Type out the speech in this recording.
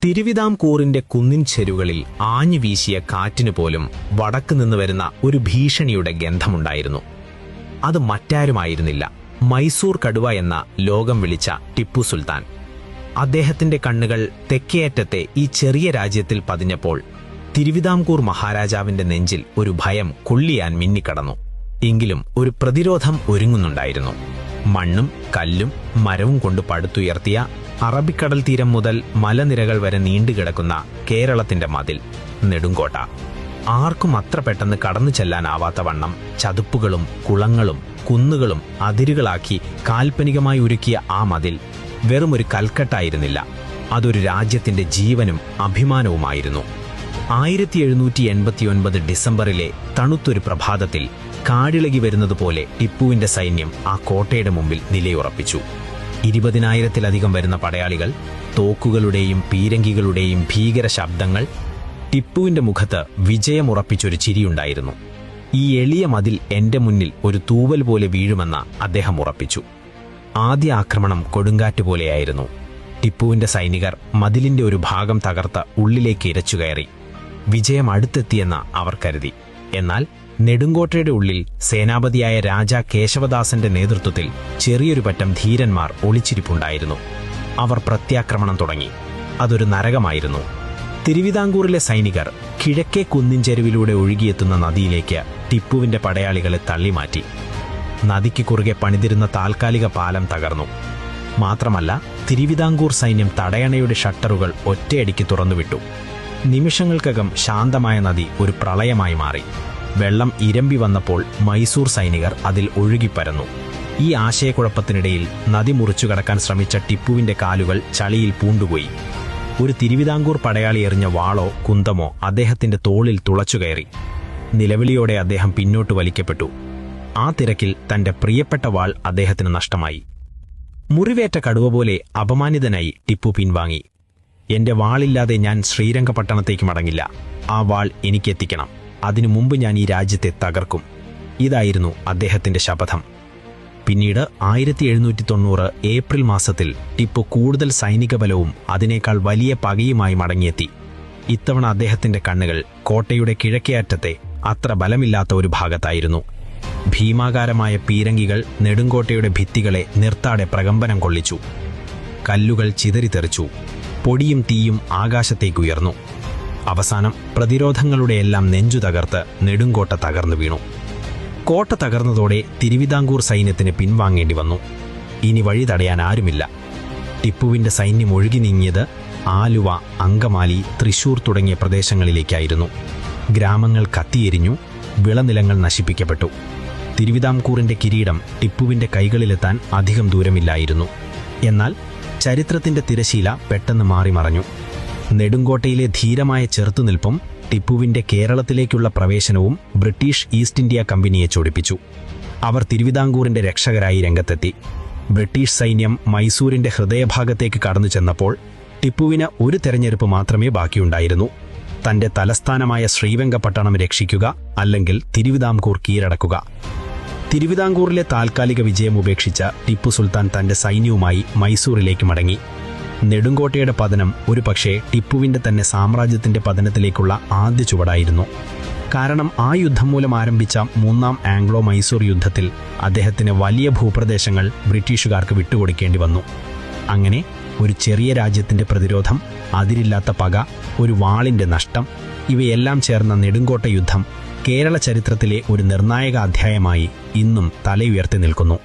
തിരുവിതാംകൂറിന്റെ കുന്നിൻ ചെരുകളിൽ ആഞ്ഞു വീശിയ കാറ്റിനു പോലും വടക്ക് നിന്ന് വരുന്ന ഒരു ഭീഷണിയുടെ ഗന്ധമുണ്ടായിരുന്നു. അത് മറ്റാരുമായിരുന്നില്ല, മൈസൂർ കടുവ എന്ന ലോകം വിളിച്ച ടിപ്പു സുൽത്താൻ. അദ്ദേഹത്തിന്റെ കണ്ണുകൾ തെക്കേയറ്റത്തെ ഈ ചെറിയ രാജ്യത്തിൽ പതിഞ്ഞപ്പോൾ തിരുവിതാംകൂർ മഹാരാജാവിന്റെ നെഞ്ചിൽ ഒരു ഭയം കൊള്ളിയാൻ മിന്നിക്കടന്നു. എങ്കിലും ഒരു പ്രതിരോധം ഒരുങ്ങുന്നുണ്ടായിരുന്നു. മണ്ണും കല്ലും മരവും കൊണ്ട് പടുത്തുയർത്തിയ അറബിക്കടൽ തീരം മുതൽ മലനിരകൾ വരെ നീണ്ടുകിടക്കുന്ന കേരളത്തിന്റെ മതിൽ, നെടുങ്കോട്ട. ആർക്കും അത്ര പെട്ടെന്ന് കടന്നു ചെല്ലാനാവാത്ത വണ്ണം ചതുപ്പുകളും കുളങ്ങളും കുന്നുകളും അതിരുകളാക്കി കാൽപ്പനികമായി ഒരുക്കിയ ആ മതിൽ വെറുമൊരു കൽക്കട്ടായിരുന്നില്ല, അതൊരു രാജ്യത്തിന്റെ ജീവനും അഭിമാനവുമായിരുന്നു. 1789 ഡിസംബറിലെ തണുത്തൊരു പ്രഭാതത്തിൽ കാടിളകി വരുന്നതുപോലെ ടിപ്പുവിന്റെ സൈന്യം ആ കോട്ടയുടെ മുമ്പിൽ നിലയുറപ്പിച്ചു. 20,000-ത്തിലധികം വരുന്ന പടയാളികൾ, തോക്കുകളുടെയും പീരങ്കികളുടെയും ഭീകര ശബ്ദങ്ങൾ. ടിപ്പുവിന്റെ മുഖത്ത് വിജയമുറപ്പിച്ചൊരു ചിരിയുണ്ടായിരുന്നു. ഈ എളിയ മതിൽ എന്റെ മുന്നിൽ ഒരു തൂവൽ പോലെ വീഴുമെന്ന് അദ്ദേഹം ഉറപ്പിച്ചു. ആദ്യ ആക്രമണം കൊടുങ്കാറ്റ് പോലെയായിരുന്നു. ടിപ്പുവിന്റെ സൈനികർ മതിലിന്റെ ഒരു ഭാഗം തകർത്ത് ഉള്ളിലേക്ക് ഇരച്ചുകയറി. വിജയം അടുത്തെത്തിയെന്ന് അവർ കരുതി. എന്നാൽ നെടുങ്കോട്ടയുടെ ഉള്ളിൽ സേനാപതിയായ രാജാ കേശവദാസന്റെ നേതൃത്വത്തിൽ ചെറിയൊരു പറ്റം ധീരന്മാർ ഒളിച്ചിരിപ്പുണ്ടായിരുന്നു. അവർ പ്രത്യാക്രമണം തുടങ്ങി. അതൊരു നരകമായിരുന്നു. തിരുവിതാംകൂറിലെ സൈനികർ കിഴക്കേ കുന്നിൻ ചെരുവിലൂടെ ഒഴുകിയെത്തുന്ന നദിയിലേക്ക് ടിപ്പുവിന്റെ പടയാളികളെ തള്ളിമാറ്റി. നദിക്ക് കുറുകെ പണിതിരുന്ന താൽക്കാലിക പാലം തകർന്നു. മാത്രമല്ല, തിരുവിതാംകൂർ സൈന്യം തടയണയുടെ ഷട്ടറുകൾ ഒറ്റയടിക്ക് തുറന്നുവിട്ടു. നിമിഷങ്ങൾക്കകം ശാന്തമായ നദി ഒരു പ്രളയമായി മാറി. വെള്ളം ഇരമ്പി വന്നപ്പോൾ മൈസൂർ സൈനികർ അതിൽ ഒഴുകിപ്പരന്നു. ഈ ആശയക്കുഴപ്പത്തിനിടയിൽ നദി മുറിച്ചു കടക്കാൻ ശ്രമിച്ച ടിപ്പുവിന്റെ കാലുകൾ ചളിയിൽ പൂണ്ടുപോയി. ഒരു തിരുവിതാംകൂർ പടയാളി എറിഞ്ഞ വാളോ കുന്തമോ അദ്ദേഹത്തിന്റെ തോളിൽ തുളച്ചുകയറി. നിലവിളിയോടെ അദ്ദേഹം പിന്നോട്ട് വലിക്കപ്പെട്ടു. ആ തിരക്കിൽ തന്റെ പ്രിയപ്പെട്ട വാൾ അദ്ദേഹത്തിന് നഷ്ടമായി. മുറിവേറ്റ കടുവ പോലെ അപമാനിതനായി ടിപ്പു പിൻവാങ്ങി. എന്റെ വാളില്ലാതെ ഞാൻ ശ്രീരംഗപട്ടണത്തേക്ക് മടങ്ങില്ല. ആ വാൾ എനിക്കെത്തിക്കണം. അതിനു മുമ്പ് ഞാൻ ഈ രാജ്യത്തെ തകർക്കും. ഇതായിരുന്നു അദ്ദേഹത്തിന്റെ ശപഥം. പിന്നീട് 1790 ഏപ്രിൽ മാസത്തിൽ ടിപ്പു കൂടുതൽ സൈനിക ബലവും അതിനേക്കാൾ വലിയ പകയുമായി മടങ്ങിയെത്തി. ഇത്തവണ അദ്ദേഹത്തിന്റെ കണ്ണുകൾ കോട്ടയുടെ കിഴക്കേ അറ്റത്തെ അത്ര ബലമില്ലാത്ത ഒരു ഭാഗത്തായിരുന്നു. ഭീമാകാരമായ പീരങ്കികൾ നെടുങ്കോട്ടയുടെ ഭിത്തികളെ നിർത്താതെ പ്രകമ്പനം കൊള്ളിച്ചു. കല്ലുകൾ ചിതറിത്തെറിച്ചു. പൊടിയും തീയും ആകാശത്തേക്കുയർന്നു. അവസാനം പ്രതിരോധങ്ങളുടെയെല്ലാം നെഞ്ചു തകർത്ത് നെടുങ്കോട്ട തകർന്നു വീണു. കോട്ട തകർന്നതോടെ തിരുവിതാംകൂർ സൈന്യത്തിന് പിൻവാങ്ങേണ്ടി വന്നു. ഇനി വഴി തടയാൻ ആരുമില്ല. ടിപ്പുവിന്റെ സൈന്യം ഒഴുകി നീങ്ങിയത് ആലുവ, അങ്കമാലി, തൃശൂർ തുടങ്ങിയ പ്രദേശങ്ങളിലേക്കായിരുന്നു. ഗ്രാമങ്ങൾ കത്തിയെരിഞ്ഞു, വിളനിലങ്ങൾ നശിപ്പിക്കപ്പെട്ടു. തിരുവിതാംകൂറിന്റെ കിരീടം ടിപ്പുവിന്റെ കൈകളിലെത്താൻ അധികം ദൂരമില്ലായിരുന്നു. എന്നാൽ ചരിത്രത്തിന്റെ തിരശീല പെട്ടെന്ന് മാറിമറഞ്ഞു. നെടുങ്കോട്ടയിലെ ധീരമായ ചെറുത്തുനിൽപ്പും ടിപ്പുവിന്റെ കേരളത്തിലേക്കുള്ള പ്രവേശനവും ബ്രിട്ടീഷ് ഈസ്റ്റ് ഇന്ത്യ കമ്പനിയെ ചൊടിപ്പിച്ചു. അവർ തിരുവിതാംകൂറിന്റെ രക്ഷകരായി രംഗത്തെത്തി. ബ്രിട്ടീഷ് സൈന്യം മൈസൂരിന്റെ ഹൃദയഭാഗത്തേക്ക് കടന്നു ചെന്നപ്പോൾ ടിപ്പുവിന് ഒരു തെരഞ്ഞെടുപ്പ് മാത്രമേ ബാക്കിയുണ്ടായിരുന്നു: തന്റെ തലസ്ഥാനമായ ശ്രീരംഗപട്ടണം രക്ഷിക്കുക, അല്ലെങ്കിൽ തിരുവിതാംകൂർ കീഴടക്കുക. തിരുവിതാംകൂറിലെ താൽക്കാലിക വിജയം ഉപേക്ഷിച്ച ടിപ്പു സുൽത്താൻ തന്റെ സൈന്യവുമായി മൈസൂരിലേക്ക് മടങ്ങി. നെടുങ്കോട്ടയുടെ പതനം ഒരുപക്ഷെ ടിപ്പുവിന്റെ തന്നെ സാമ്രാജ്യത്തിന്റെ പതനത്തിലേക്കുള്ള ആദ്യ ചുവടായിരുന്നു. കാരണം ആ യുദ്ധം മൂലം ആരംഭിച്ച 3ാം ആംഗ്ലോ മൈസൂർ യുദ്ധത്തിൽ അദ്ദേഹത്തിന് വലിയ ഭൂപ്രദേശങ്ങൾ ബ്രിട്ടീഷുകാർക്ക് വിട്ടുകൊടുക്കേണ്ടി വന്നു. അങ്ങനെ ഒരു ചെറിയ രാജ്യത്തിന്റെ പ്രതിരോധം, അതിരില്ലാത്ത പക, ഒരു വാളിന്റെ നഷ്ടം, ഇവയെല്ലാം ചേർന്ന നെടുങ്കോട്ട യുദ്ധം കേരള ചരിത്രത്തിലെ ഒരു നിർണായക അധ്യായമായി ഇന്നും തലയുയർത്തി നിൽക്കുന്നു.